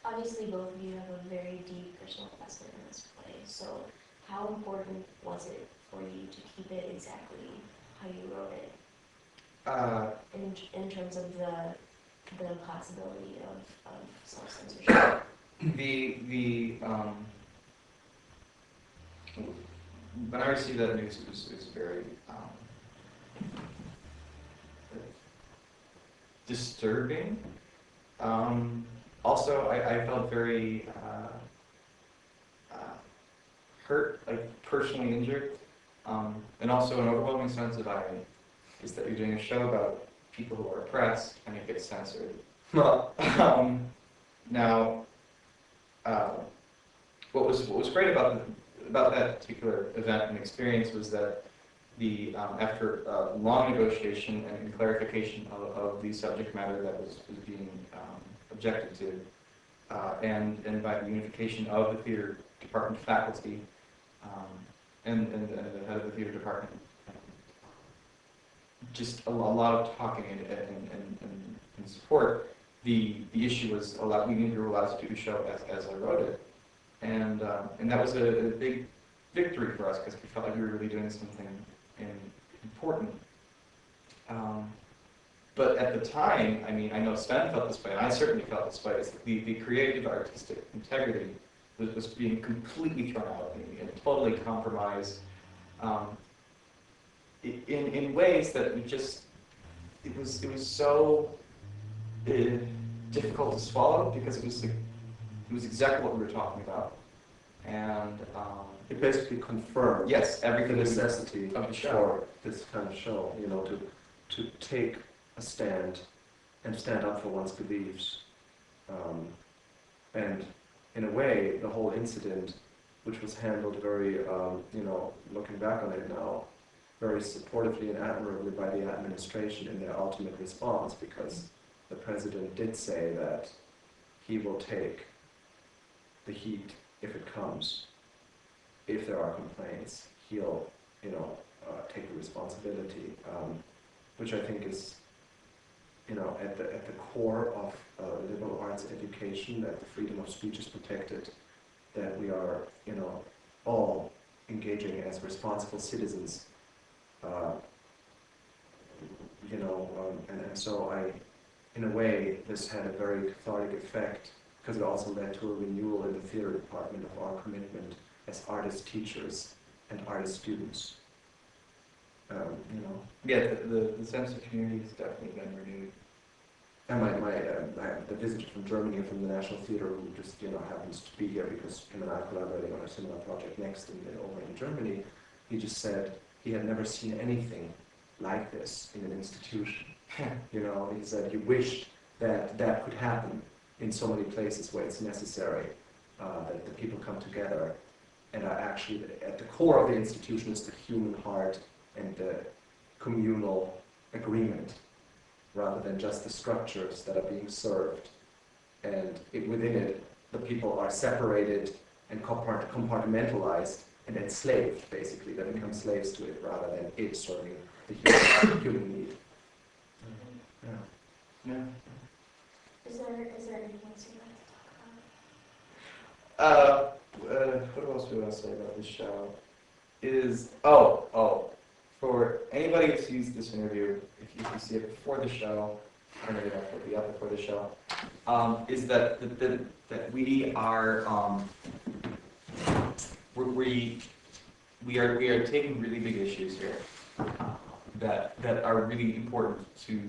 obviously both of you have a very deep personal investment in this play, so how important was it for you to keep it exactly how you wrote it? In terms of the possibility of self-censorship? When I received that news, it was very disturbing. Also, I felt very hurt, like personally injured, and also an overwhelming sense of irony is that you're doing a show about people who are oppressed and it gets censored. Now, what was great about that particular event and experience was that after long negotiation and clarification of the subject matter that was being objected to, and by the unification of the theater department faculty and the head of the theater department, just a lot of talking and support. The issue was we needed to allow us to do the show as I wrote it, and that was a big victory for us because we felt like we were really doing something important. But at the time, I mean, I know Sven felt this way, and I certainly felt this way. Is the creative, artistic integrity was being completely thrown out and totally compromised in ways that it was so difficult to swallow because it was exactly what we were talking about, and it basically confirmed everything the necessity of the show for this kind of show, you know, to take a stand and stand up for one's beliefs, and in a way, the whole incident, which was handled very, you know, looking back on it now, very supportively and admirably by the administration in their ultimate response, because the president did say that he will take the heat if it comes. If there are complaints, he'll, you know, take the responsibility, which I think is, you know, at the core of liberal arts education, that the freedom of speech is protected, that we are, you know, all engaging as responsible citizens, you know, and so in a way, this had a very cathartic effect because it also led to a renewal in the theater department of our commitment as artist teachers and artist students. You know. Yeah, the sense of community has definitely been renewed. And the visitor from Germany and from the National Theatre, who just, you know, happens to be here because him and I are collaborating on a similar project next over in Germany, he just said he had never seen anything like this in an institution. You know, he said he wished that could happen in so many places where it's necessary, that the people come together and are actually at the core of the institution is the human heart and the communal agreement, rather than just the structures that are being served. And within it, the people are separated and compartmentalized and enslaved, basically. They become slaves to it rather than it serving the human need. Yeah. Is there anything else you'd like to talk about? What else do I want to say about this show? For anybody who sees this interview, if you see it before the show, or maybe it'll be up before the show, is that we are we are taking really big issues here that are really important to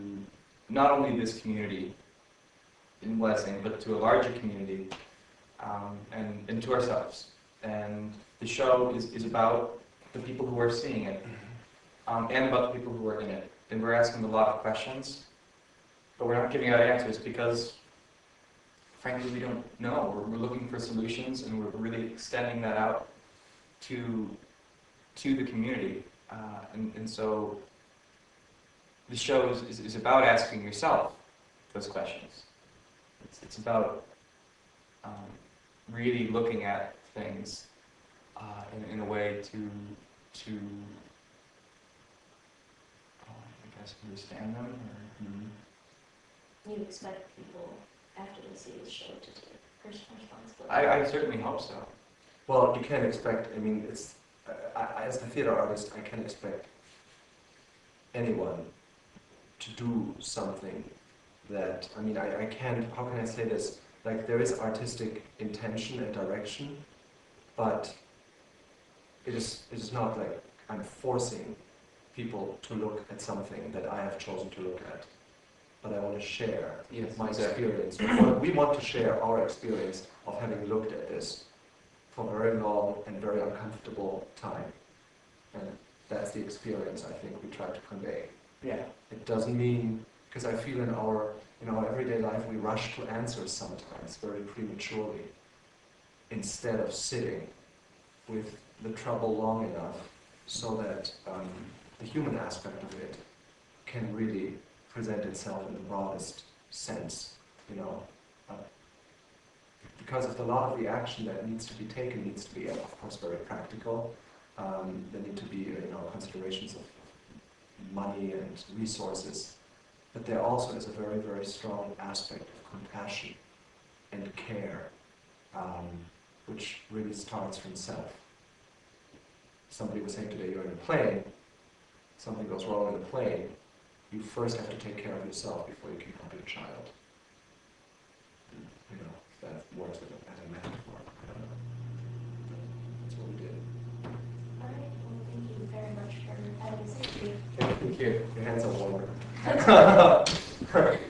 not only this community in Blessing, but to a larger community, and to ourselves. And the show is about the people who are seeing it, and about the people who are in it. And we're asking a lot of questions, but we're not giving out answers because, frankly, we don't know. We're looking for solutions, and we're really extending that out to the community. And so the show is about asking yourself those questions. It's about really looking at things in a way to I guess understand them. You expect people after they see the show to take personal responsibility. I certainly hope so. Well, you can't expect, I mean, as a theater artist, I can't expect anyone to do something that, I mean, I can't, how can I say this? Like, there is artistic intention and direction, but it is not like I'm forcing people to look at something that I have chosen to look at. But I want to share my experience. We want to share our experience of having looked at this for a very long and very uncomfortable time. And that's the experience I think we try to convey. Yeah. It doesn't mean, because I feel in our everyday life we rush to answers sometimes very prematurely, instead of sitting with the trouble long enough so that the human aspect of it can really present itself in the broadest sense, because of a lot of the action that needs to be taken needs to be, of course, very practical. There need to be, considerations of money and resources, but there also is a very, very strong aspect of compassion and care, which really starts from self. Somebody was saying today, you're in a plane, something goes wrong in the plane, you first have to take care of yourself before you can help your child. That works as a metaphor. That's what we did. All right, well, thank you very much for having this interview. Thank you. Your hands are warmer.